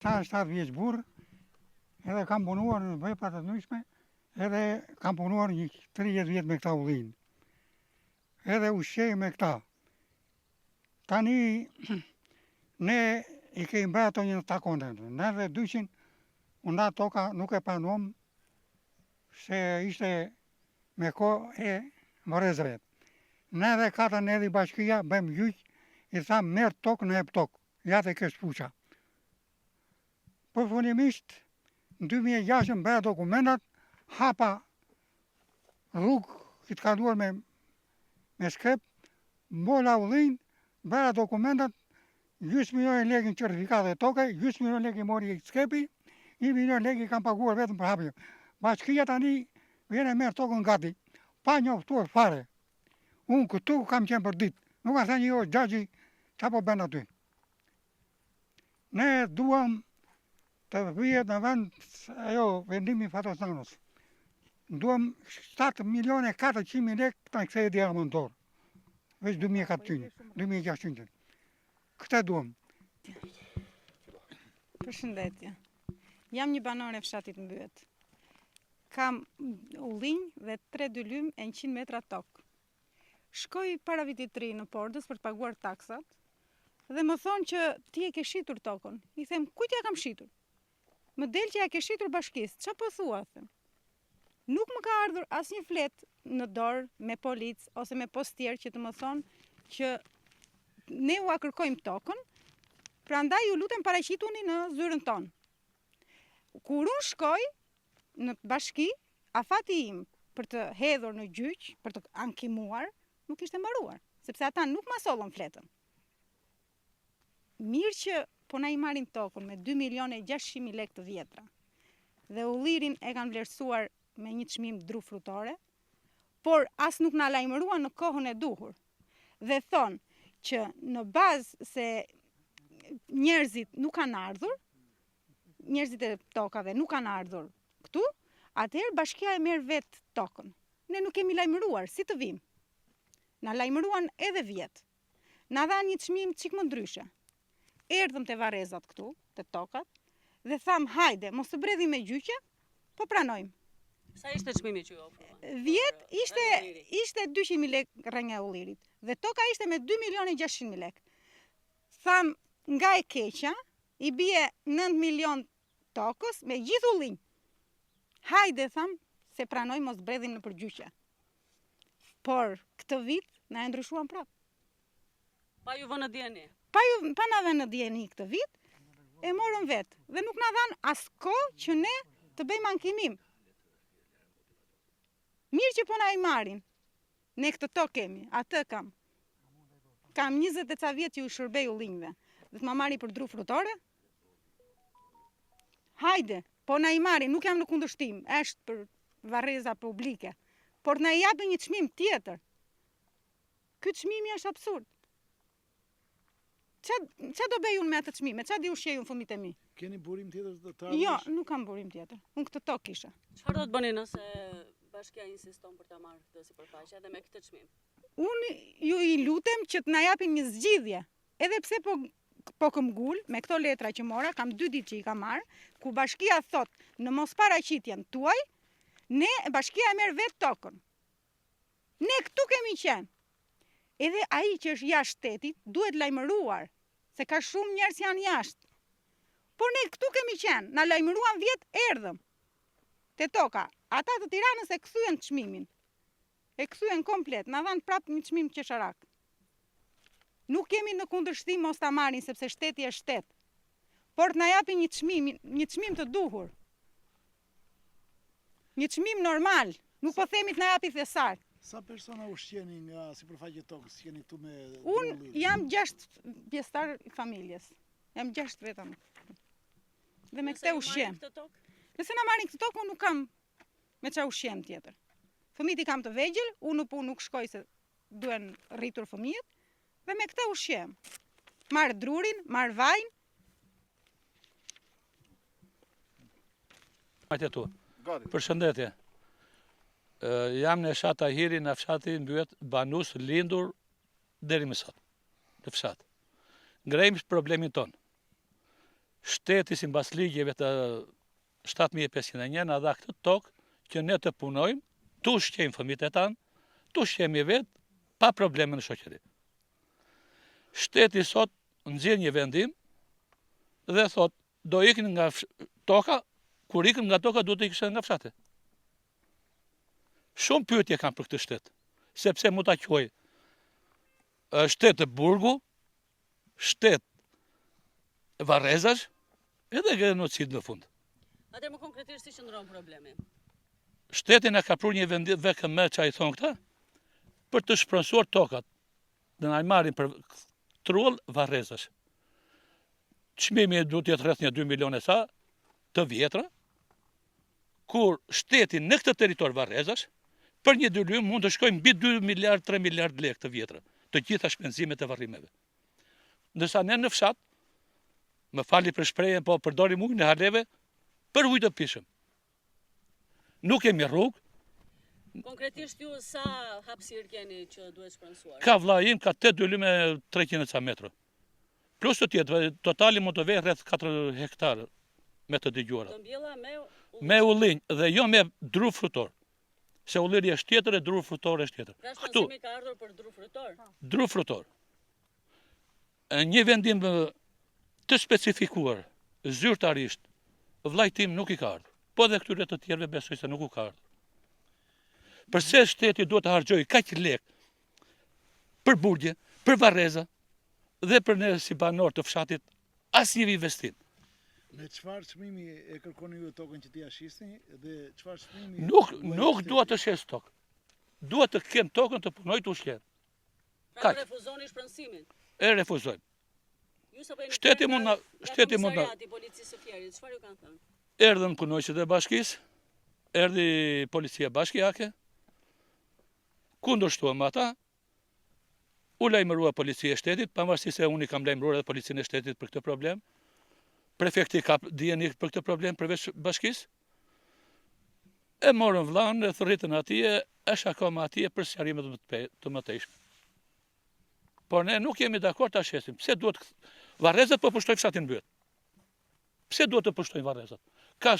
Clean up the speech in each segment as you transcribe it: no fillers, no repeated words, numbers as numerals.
7 vjeç burr, edhe kam punuar në vepra të ndryshme, edhe kam punuar një 30 vjet me këta ullin. Edhe ushqej me këta. Tani, ne i kemi bërë ato një takone. Ne dhe 200, unë atë toka nuk e pranuam, se ishte me ko e morezëve. Ne dhe katën edhe i bashkia, bëjmë gjyq, i thamë merë tokë në ep tokë, ja të kështë fuqa. Përfundimisht, në 2006 bëra dokumentat, hapa rrugë që të kaluar me shkrep, mbola ullin, bëra dokumentat, 10 milion lekë në certifikate toke, 10 milion lekë i mori i shkrepi, 1 milion lekë i kam paguar vetëm për hapje. Bashkia tani vjene merë tokën gati, pa njoftuar fare. Unë këtu kam qenë për ditë, nuk ka thënë jo gjagji qa po bën aty. Ne duam të vijet në vend vendimi Fatosnanës. Duam 7 milione 400.000 lekë të në kthejë diamantor. Veç 2400, 2600. Këta duam. Përshëndetje. Jam një banore e fshatit Mbyet. Kam ullinj dhe 3 dylym e 100 metra tokë. Shkoj para vitit 3 në Pordës për të paguar taksat dhe më thonë që ti e ke shitur tokën. I them, kujt ja kam shitur? Më del që ja ke shitur bashkisë. Qa po thua? Them. Nuk më ka ardhur asnjë flet në dorë me policë ose me postier që të më thonë që ne ua kërkojmë tokën, prandaj ju lutem paraqituni në zyrën tonë. Kur unë shkoj në bashki, afati im për të hedhur në gjyq, për të ankimuar, nuk ishte mbaruar, sepse ata nuk ma sollën fletën. Mirë që po na i marrin tokën me 2.600.000 lekë të vjetra dhe ullirin e kanë vlerësuar me një çmim dru frutore, por as nuk na lajmëruan në kohën e duhur. Dhe thonë që në bazë se njerëzit nuk kanë ardhur, njerëzit e tokave nuk kanë ardhur këtu, atëherë bashkia e merr vetë tokën. Ne nuk kemi lajmëruar, si të vim. Na lajmëruan edhe vjet. Na dhanë një çmim çik më ndryshe. Erdhëm te varrezat këtu, te tokat, dhe tham, hajde, mos të bredhi me gjyqe, po pranojmë. Sa ishte çmimi që ju ofruan? Vjet ishte 200.000 lekë rrënja e ullirit dhe toka ishte me 2.600.000 lekë. Tham, nga e keqja, i bie 9 milion tokës me gjithë ullinj. Hajde, tham, se pranoj mos bredhin në përgjyqe. Por këtë vit na e ndryshuan prapë. Pa ju vënë dieni? Pa na vënë dieni këtë vit, e morën vetë. Dhe nuk na dhanë as kohë që ne të bëjmë ankimim. Mirë që po na i marrin. Ne këtë tokë kemi, atë kam. Kam 20 e ca vjet që u shërbej ullinjve. Dhe të ma marri për dru frutore? Hajde, po na i marrin, nuk jam në kundërshtim, është për varreza publike, por na i japin një çmim tjetër. Ky çmimi është absurd. Qa do bëj unë me atë çmime? Qa di ushqej unë fëmijët e mi? Keni burim tjetër të ardhurës? Jo, nuk kam burim tjetër. Unë këtë tokë kisha. Çfarë do të bëni nëse bashkia insiston për ta marrë këtë sipërfaqe edhe me këtë çmim? Unë ju i lutem që të na japin një zgjidhje. Edhe pse po këmbgul me këto letra që mora, kam 2 ditë që i kam marrë, ku bashkia thot në mos paraqitjen tuaj, ne bashkia e merr vetë tokën. Ne këtu kemi qenë. Edhe ai që është jashtë shtetit duhet lajmëruar, se ka shumë njerëz janë jashtë. Por ne këtu kemi qenë, na lajmëruan vjet erdhëm. Te toka, ata të Tiranës e kthyen çmimin. E kthyen komplet, na dhanë prapë një çmim qesharak. Nuk kemi në kundërshtim mos ta marrin sepse shteti është shtet. Por të na japin një çmim të duhur. Një çmim normal, nuk po themi të na japi thesar. Sa persona ushqeni nga sipërfaqja e tokës, jeni këtu me... Unë jam 6 pjesëtar i familjes. Jam 6 vetëm. Dhe me këtë ushqem. Nëse na marrin këtë tokë, unë nuk kam me qa ushqem tjetër. Fëmijët i kam të vegjël, unë po nuk shkoj se duhen rritur fëmijët, dhe me këtë ushqem. Marr drurin, marr vajin. Përshëndetje. Jam në fshat Tahiri, në fshatin Mbyet, banus lindur deri më sot, në fshat. Ngrejmë problemin tonë. Shteti si mbas ligjeve të 7501 na dha këtë tokë që ne të punojmë, tu ushqejmë fëmijët e tanë, tu ushqejmë vetë, pa probleme në shoqëri. Shteti sot nxjerr një vendim dhe thot do ikin nga toka, kur ikin nga toka duhet të ikishin nga fshati. Shumë pyetje kam për këtë shtet, sepse mu ta quaj shtet të burgu, shtet varrezash, edhe genocid në fund. Atëherë më konkretisht si qëndron problemi? Shteti na ka prur një vendim VKM që i thon këta, për të shpronsuar tokat. Dhe na i marrin për trull varrezash. Çmimi duhet të jetë rreth një 2 milionë sa të vjetra, kur shteti në këtë territor varrezash, për një dylym mund të shkojnë mbi 2 miliard, 3 miliard lekë të vjetra, të gjitha shpenzimet e varrimeve. Ndërsa ne në fshat, më fali për shprehjen, po përdorim ujin e haleve për ujë të pishëm. Nuk kemi rrugë, Konkretisht ju sa hapësirë keni që duhet shpronsuar? ka vlla im ka 8 dylyme 300 ca metra. Plus të tjetë, totali mund të vejë rreth 4 hektarë me të dëgjuara. Të mbjella Me ullinj dhe jo me dru frutor. Se ulliri është tjetër e dru frutor është tjetër. Pra Këtu, shpronësimi ka ardhur për dru frutor? dru frutor. Një vendim të specifikuar, zyrtarisht, vllajtim nuk i ka ardhur. Po dhe këtyre të tjerëve besoj se nuk u ka ardhur. Përse shteti duhet të harxojë kaq lek për burgje, për varreza dhe për ne si banor të fshatit asnjë investim. Me çfarë çmimi e kërkoni ju tokën që t'i shisni dhe çfarë çmimi? Nuk dua të shes tokë. Dua të kem tokën të punoj të ushqej. Pra Kaq. refuzoni shpronësimin? E refuzojmë. Ju sapo jeni Shteti ftuar mund na- nga shteti mund na- komisariati i policisë së Fierit, çfarë ju kanë thënë? Erdhën punojësit e bashkisë, erdhi policia bashkiake, kundërshtuam ata, u lajmërua policia e shtetit, pavarësisht se unë i kam lajmëruar edhe policinë e shtetit për këtë problem. Prefekti ka dijeni për këtë problem përveç bashkisë. E morën vllanë, e thërritën atje, e shakoma atje për sqarime të mëtejshme. Por ne nuk jemi dakord ta shesim. Pse duhet varrezat po pushtojnë fshatin mbyet? Pse duhet të pushtojnë varrezat? Ka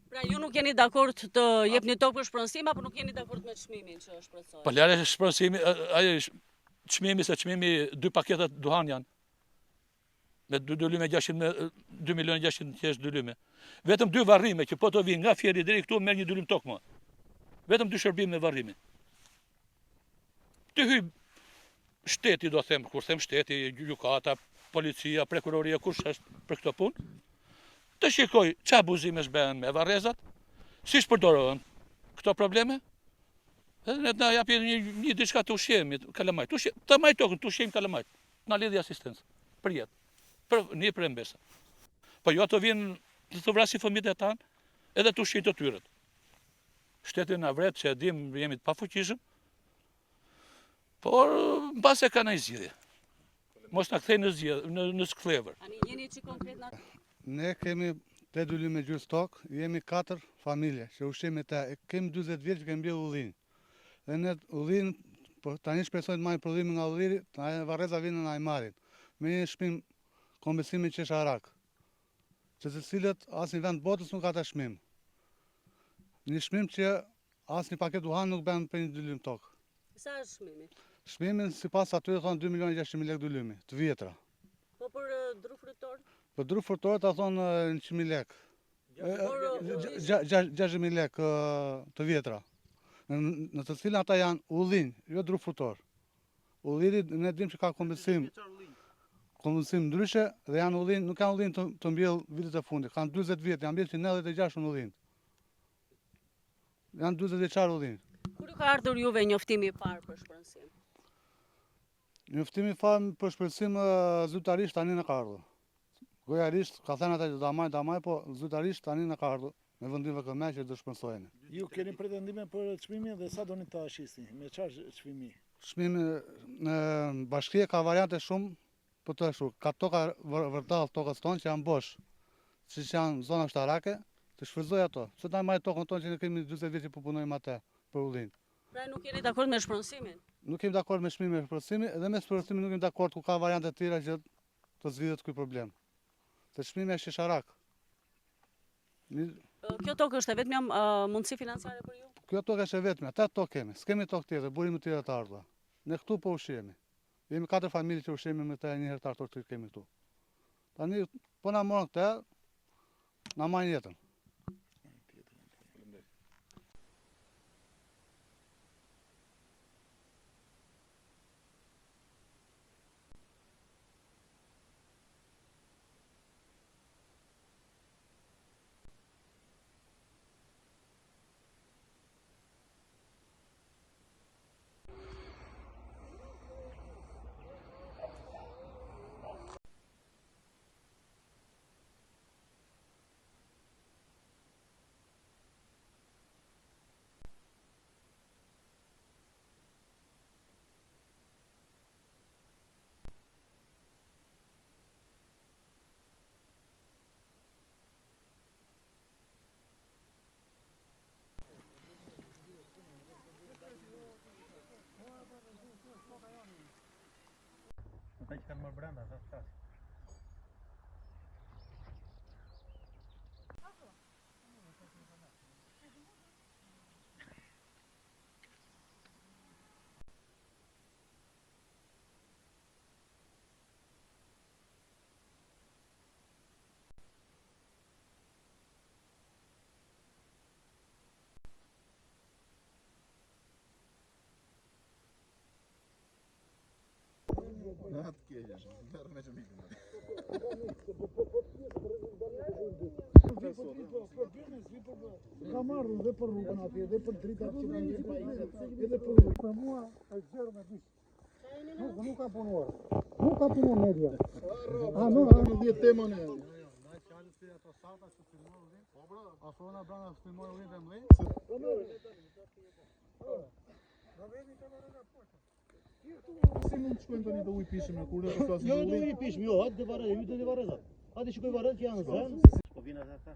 Pra ju nuk jeni dakord të jepni tokë për shpronësim apo nuk jeni dakord me çmimin që shpresohet? Po lare shpronësimi, ajo çmimi se çmimi 2 paketa duhan janë. Me 2 dylyme 600 me 2 milionë 600 qesh dylyme. Vetëm 2 varrime që po të vinë nga Fieri deri këtu merr një dylym tokë më. Vetëm 2 shërbime me varrime. Të hyj shteti, do them, kur them shteti, gjykata, policia, prokuroria, kush është për këtë punë, të shikoj ç'a abuzimesh bëhen me varrezat, si shpërdoren këto probleme, edhe ne na japin një diçka të ushqemi, kalamajt. Të maj tokën, të ushqejmë kalamajt. Na lidhi asistencë për jetë, për një për mbesa. Po jo të vinë të vrasin fëmijët e tanë, edhe të ushqejnë të tyrët. Shteti na vret që e dim jemi të pafuqishëm, por mbase ka ndonjë zgjidhje. Mos na kthej në zgjidhje, në skllëvër. Ani jeni çik konkret na Ne kemi 3 dylyme gjys tokë, jemi 4 familje që ushqejmë te. Kemi 40 vjet që kemi mbjell ullin. Dhe ne ullin, po tani shpresojmë të marrim prodhime nga ulliri, varreza vinë na i marrin. Me një shpim kombësimi qesharak, që të cilët asnjë vend botës nuk ka ta shmim. Një shmim që asnjë paket duhan nuk bën për një dylym tokë. sa është çmimi? Shmimin sipas atyre thonë 2 milionë 600 mijë lekë dylymi, të vjetra. Po për dru frutor? Për dru frutor ta thonë 100.000 lekë. 6.000 lekë të vjetra, në të cilën ata janë ullin, jo dru frutor. Ulliri ne dim që ka kombësim ndryshe dhe janë ullin, nuk janë ullin të mbjell vitet e fundit, kanë 40 vjet, janë mbjell që 96 ullin. Janë 40 vjeçar ullin. Kur ju ka ardhur juve njoftimi i parë për shpronësim? Njoftimi farë për shpërësim zyrtarisht tani në ka ardhur. Gojarisht ka thënë ata që damaj, po zyrtarisht tani në ka ardhur me vendim VKM që do shpërthojnë. Ju keni pretendime për çmimin dhe sa doni ta shisni? Me çfarë çmimi? Çmimi në bashkia ka variante shumë, po të ashtu, ka toka vërdall tokës tonë që janë bosh, siç janë zona ushtarake, të shfrytëzoj ato. Se ta marrë tokën tonë që ne kemi 40 vjet që po punojmë atë për ullin. Pra nuk jeni dakord me shpronësimin? Nuk kemi dakord me çmimin e shpërthimit dhe me shpërthimin nuk kemi dakord ku ka variante të tjera që të zgjidhet ky problem. Të çmimi është shisharak. Kjo tokë është e vetmja mundësi financiare për ju? Kjo tokë është e vetme, 8 tokë kemi, s'kemi tokë tjetër, burime tjera të ardhura. Ne këtu po ushqemi. Jemi 4 familje që ushqemi me të 1 hektar tokë që kemi këtu. Tani, po na morën këtë, na marrin jetën. Ata që kanë më brenda, ata s'kas. Ka marrë dhe për rrugën atje, dhe për dritat që më një pajisët, edhe për rrugën. Për mua është zërë me dyshë. Nuk ka punuar. Nuk ka punuar media. Nuk ka 10 tema në. Ndaj fjalës për ato sata që filmojnë udhim. Po bra, afrona brenda filmojnë udhim dhe mllin. Si mund të shkojnë tani të ujë pishëm e kur dhe të flasin Jo, të do ujë? i pishëm, jo, hajtë të Vareza, hajtë të Vareza. Hajtë shkoj Vareza që janë zënë. Po vinë ata.